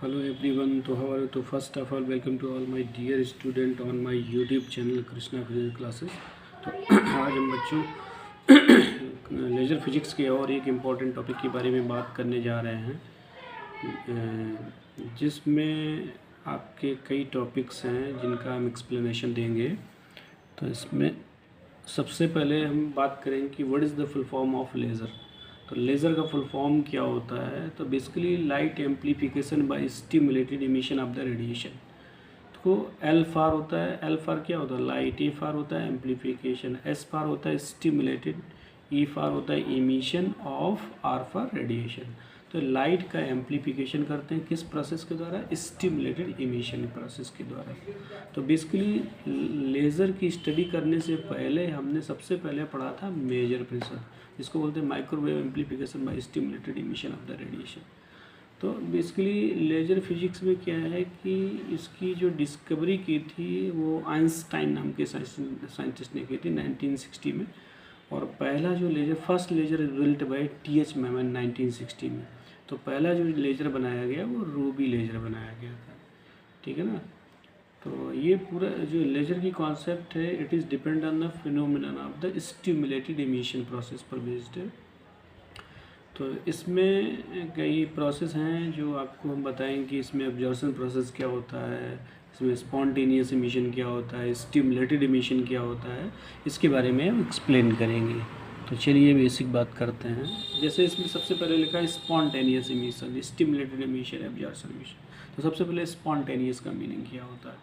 Hello everyone, तो how are you? तो first of all welcome to all my dear student on my YouTube channel Krishna physics classes. तो आज हम बच्चों laser physics के और एक इम्पॉर्टेंट टॉपिक के बारे में बात करने जा रहे हैं, जिसमें आपके कई टॉपिक्स हैं जिनका हम एक्सप्लेनेशन देंगे। तो इसमें सबसे पहले हम बात करेंगे कि what is the full form of laser. तो लेज़र का फुल फॉर्म क्या होता है? तो basically light amplification by stimulated emission of the radiation. तो एल फार होता है, एल फार क्या होता है? लाइट। ए फार होता है एम्प्लीफिकेशन, एस फार होता है स्टिमुलेटेड, ई फार होता है emission of, R for radiation. तो लाइट का एम्प्लीफिकेशन करते हैं किस प्रोसेस के द्वारा? स्टिमुलेटेड इमिशन प्रोसेस के द्वारा। तो बेसिकली लेज़र की स्टडी करने से पहले हमने सबसे पहले पढ़ा था मेजर प्रेशर, जिसको बोलते हैं microwave amplification by stimulated emission of the radiation. तो बेसिकली लेज़र फिजिक्स में क्या है कि इसकी जो डिस्कवरी की थी वो आइंस्टाइन नाम के साइंटिस्ट ने की थी 1960 में। और पहला जो laser, first laser built by T H. Maiman 1960 में। तो पहला जो लेज़र बनाया गया वो रूबी लेज़र बनाया गया था, ठीक है ना। तो ये पूरा जो लेज़र की कॉन्सेप्ट है, it is depend on the phenomenon of the stimulated emission process पर बेस्ड है। तो इसमें कई प्रोसेस हैं जो आपको हम बताएंगे कि इसमें अब्जॉर्प्शन प्रोसेस क्या होता है, इसमें स्पॉन्टेनियस इमिशन क्या होता है, स्टिमुलेटेड इमिशन क्या होता है, इसके बारे में हम एक्सप्लेन करेंगे। तो चलिए बेसिक बात करते हैं। जैसे इसमें सबसे पहले लिखा है spontaneous emission, stimulated emission, absorption emission. तो सबसे पहले स्पॉन्टेनियस का मीनिंग क्या होता है?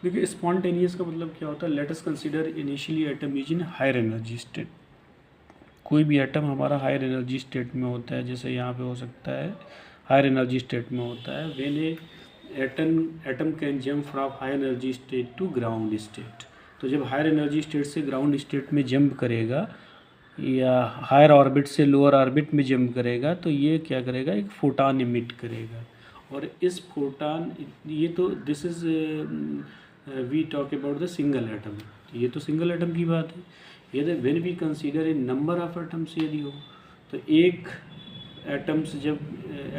देखिए स्पॉन्टेनियस का मतलब क्या होता है? Let us consider initially atom is in higher energy state. कोई भी एटम हमारा हायर एनर्जी स्टेट में होता है, जैसे यहाँ पे हो सकता है हायर एनर्जी स्टेट में होता है। When a atom can jump from higher energy state to ground state. तो जब हायर एनर्जी स्टेट से ग्राउंड स्टेट में जंप करेगा या हायर ऑर्बिट से लोअर ऑर्बिट में जंप करेगा, तो ये क्या करेगा? एक फोटान इमिट करेगा। और इस फोटान, ये तो this is we talk about the single atom. ये तो सिंगल एटम की बात है। यदि when we consider a number of atoms यदि हो, तो एक एटम्स, जब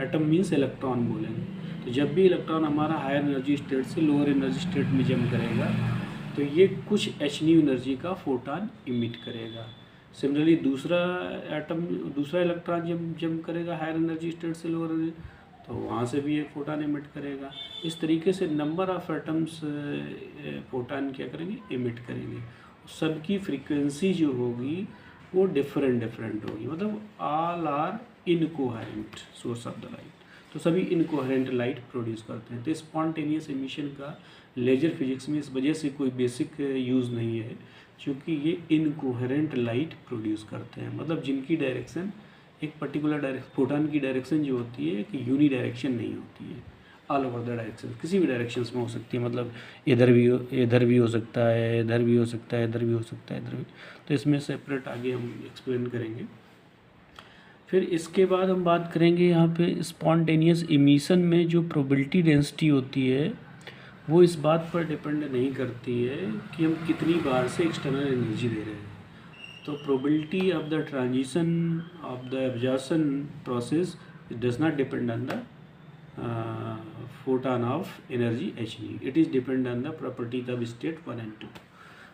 एटम मीन्स इलेक्ट्रॉन बोलेंगे, तो जब भी इलेक्ट्रॉन हमारा हायर एनर्जी स्टेट से लोअर एनर्जी स्टेट में जंप करेगा, तो ये कुछ एच न्यू एनर्जी का फोटान इमिट करेगा। सिमिलरली दूसरा इलेक्ट्रॉन जब जंप करेगा हायर एनर्जी स्टेट से लोअर एनर्जी, तो वहाँ से भी एक फोटान इमिट करेगा। इस तरीके से नंबर ऑफ एटम्स फोटान क्या करेंगे? इमिट करेंगे। सबकी फ्रीक्वेंसी जो होगी वो डिफरेंट होगी, मतलब all are incoherent source of the light. तो सभी इनकोहेरेंट लाइट प्रोड्यूस करते हैं। तो स्पॉन्टेनियस एमिशन का लेजर फिजिक्स में इस वजह से कोई बेसिक यूज़ नहीं है, क्योंकि ये इनकोहेरेंट लाइट प्रोड्यूस करते हैं, मतलब जिनकी डायरेक्शन एक पर्टिकुलर फोटान की डायरेक्शन जो होती है कि यूनी डायरेक्शन नहीं होती है, ऑल ओवर द डायरेक्शन, किसी भी डायरेक्शन में हो सकती है। मतलब इधर भी हो सकता है, इधर भी हो सकता है, इधर भी हो सकता है, इधर भी। तो इसमें सेपरेट आगे हम एक्सप्लेन करेंगे। फिर इसके बाद हम बात करेंगे यहाँ पे स्पॉन्टेनियस इमिशन में जो प्रोबेबिलिटी डेंसिटी होती है, वो इस बात पर डिपेंड नहीं करती है कि हम कितनी बार से एक्सटर्नल एनर्जी दे रहे हैं। तो probability of the transition of the absorption process does not depend on the photon of energy H new, it is depend on the property of state 1 and 2।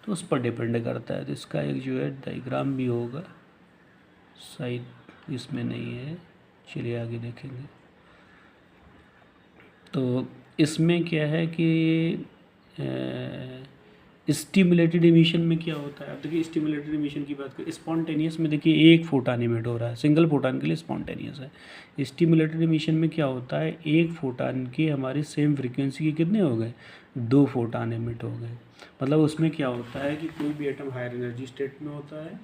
तो उस पर डिपेंड करता है। तो इसका एक जो है डायग्राम भी होगा, शायद इसमें नहीं है, चलिए आगे देखेंगे। तो इसमें क्या है कि स्टिमुलेटेड इमिशन में क्या होता है? अब देखिए स्टिमुलेटेड इमिशन की बात करें, स्पॉन्टेनियस में देखिए एक फोटान इमिट हो रहा है, सिंगल फोटान के लिए स्पॉन्टेनियस है। स्टिमुलेटेड इमिशन में क्या होता है? एक फोटान की हमारी सेम फ्रीक्वेंसी के कितने हो गए? 2 फोटान इमिट हो गए। मतलब उसमें क्या होता है कि कोई भी एटम हायर एनर्जी स्टेट में होता है,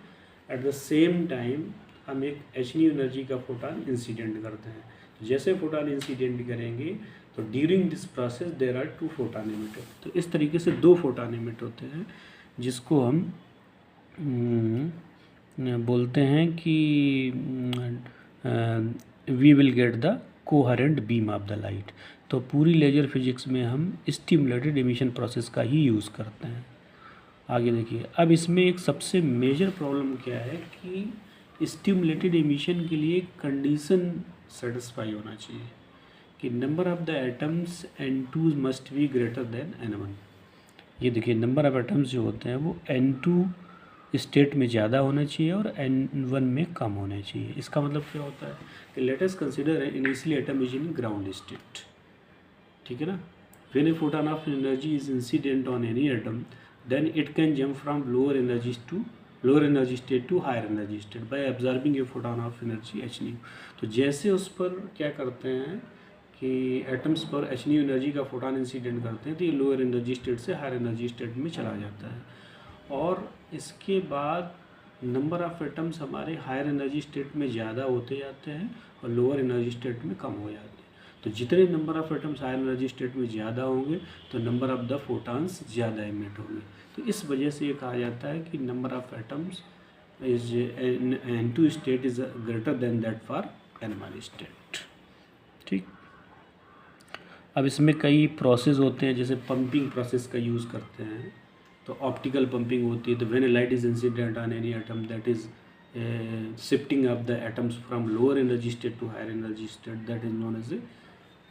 एट द सेम टाइम हम एक एच न्यू एनर्जी का फोटान इंसिडेंट करते हैं। जैसे फोटान इंसिडेंट करेंगे तो during this process there are 2 photon emit. तो इस तरीके से 2 फोटान इमिट होते हैं, जिसको हम बोलते हैं कि we will get the coherent beam of the light. तो पूरी लेजर फिजिक्स में हम स्टिमुलेटेड इमिशन प्रोसेस का ही यूज़ करते हैं। आगे देखिए, अब इसमें एक सबसे मेजर प्रॉब्लम क्या है कि स्टिमुलेटेड इमिशन के लिए कंडीशन सेटिस्फाई होना चाहिए। कि number of the atoms N2 must be greater than N1। ये देखिए नंबर ऑफ़ एटम्स जो होते हैं वो N2 स्टेट में ज़्यादा होना चाहिए और N1 में कम होना चाहिए। इसका मतलब क्या होता है कि let us consider initially atom is in ground state, ठीक है ना। When a photon of energy is incident on any atom then it can jump from lower energy state to higher energy state by absorbing a photon of energy hν। तो जैसे उस पर क्या करते हैं कि एटम्स पर hν एनर्जी का फोटोन इंसिडेंट करते हैं तो ये लोअर एनर्जी स्टेट से हायर एनर्जी स्टेट में चला जाता है, और इसके बाद नंबर ऑफ़ एटम्स हमारे हायर एनर्जी स्टेट में ज़्यादा होते जाते हैं और लोअर एनर्जी स्टेट में कम हो जाते हैं। तो जितने number of atoms higher energy state में ज़्यादा होंगे तो नंबर ऑफ़ द फोटॉन्स ज़्यादा इमिट होंगे। तो इस वजह से ये कहा जाता है कि number of atoms is N2 state is greater than that for N1 state, ठीक। अब इसमें कई प्रोसेस होते हैं, जैसे पंपिंग प्रोसेस का यूज़ करते हैं। तो ऑप्टिकल पंपिंग होती है, तो when light is incident on any atom that is shifting of the atoms from lower energy state to higher energy state, that is known as a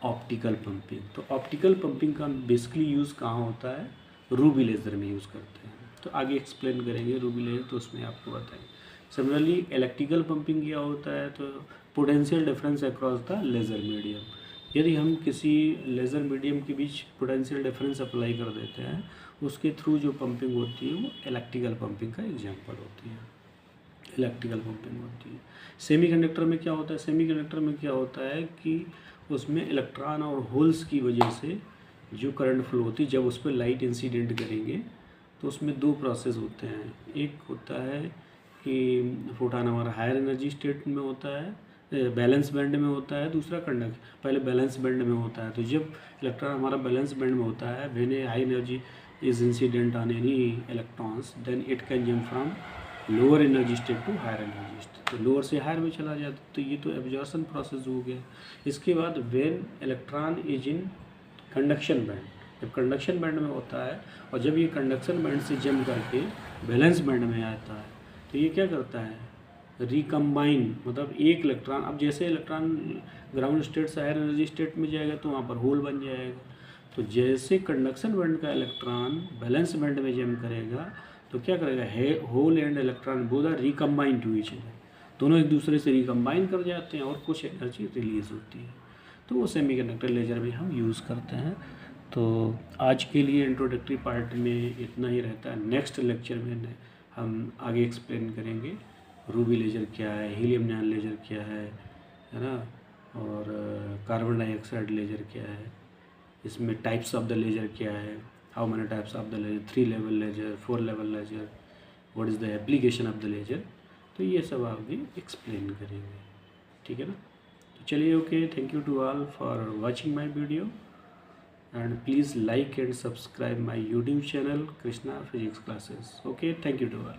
optical pumping. तो optical pumping का basically use कहाँ होता है, Ruby laser में use करते हैं। तो आगे एक्सप्लेन करेंगे रूबी लेज़र, तो उसमें आपको बताएंगे। सिमिलरली इलेक्ट्रिकल पंपिंग क्या होता है, तो potential difference across the laser medium. यदि हम किसी लेज़र मीडियम के बीच पोटेंशियल डिफरेंस अप्लाई कर देते हैं, उसके थ्रू जो पंपिंग होती है वो इलेक्ट्रिकल पंपिंग का एग्जांपल होती है, इलेक्ट्रिकल पंपिंग होती है। सेमीकंडक्टर में क्या होता है, सेमीकंडक्टर में क्या होता है कि उसमें इलेक्ट्रॉन और होल्स की वजह से जो करंट फ्लो होती है, जब उस पर लाइट इंसिडेंट करेंगे तो उसमें दो प्रोसेस होते हैं। एक होता है कि फोटॉन हमारा हायर एनर्जी स्टेट में होता है, बैलेंस बैंड में होता है, दूसरा कंडक्ट पहले बैलेंस बैंड में होता है। तो जब इलेक्ट्रॉन हमारा बैलेंस बैंड में होता है, when a high energy is incident on any electrons then it can jump from lower energy state to higher energy state, तो लोअर से हायर में चला जाता है। तो ये तो एब्जॉर्प्शन प्रोसेस हो गया। इसके बाद when electron is in conduction band, जब कंडक्शन बैंड में होता है और जब ये कंडक्शन बैंड से जम्प करके बैलेंस बैंड में आता है, तो ये क्या करता है, रिकम्बाइन, मतलब एक इलेक्ट्रॉन, अब जैसे इलेक्ट्रॉन ग्राउंड स्टेट से हायर एनर्जी स्टेट में जाएगा तो वहाँ पर होल बन जाएगा। तो जैसे कंडक्शन बैंड का इलेक्ट्रॉन बैलेंस बैंड में जम्प करेगा तो क्या करेगा, hole and electron both are recombine to each other, दोनों एक दूसरे से रिकम्बाइन कर जाते हैं और कुछ एनर्जी रिलीज होती है। तो वो सेमीकंडक्टर लेजर में हम यूज़ करते हैं। तो आज के लिए इंट्रोडक्टरी पार्ट में इतना ही रहता है। नेक्स्ट लेक्चर में हम आगे एक्सप्लेन करेंगे रूबी लेजर क्या है, हीलियम नियॉन लेजर क्या है ना, और कार्बन डाइऑक्साइड लेजर क्या है, इसमें टाइप्स ऑफ द लेजर क्या है, how many types of the laser, 3 level laser, 4 level laser, what is the application of the laser. तो ये सब आगे एक्सप्लेन करेंगे, ठीक है ना। तो चलिए, okay, thank you to all for watching my video and please like and subscribe my YouTube channel Krishna physics classes. Okay, thank you to all.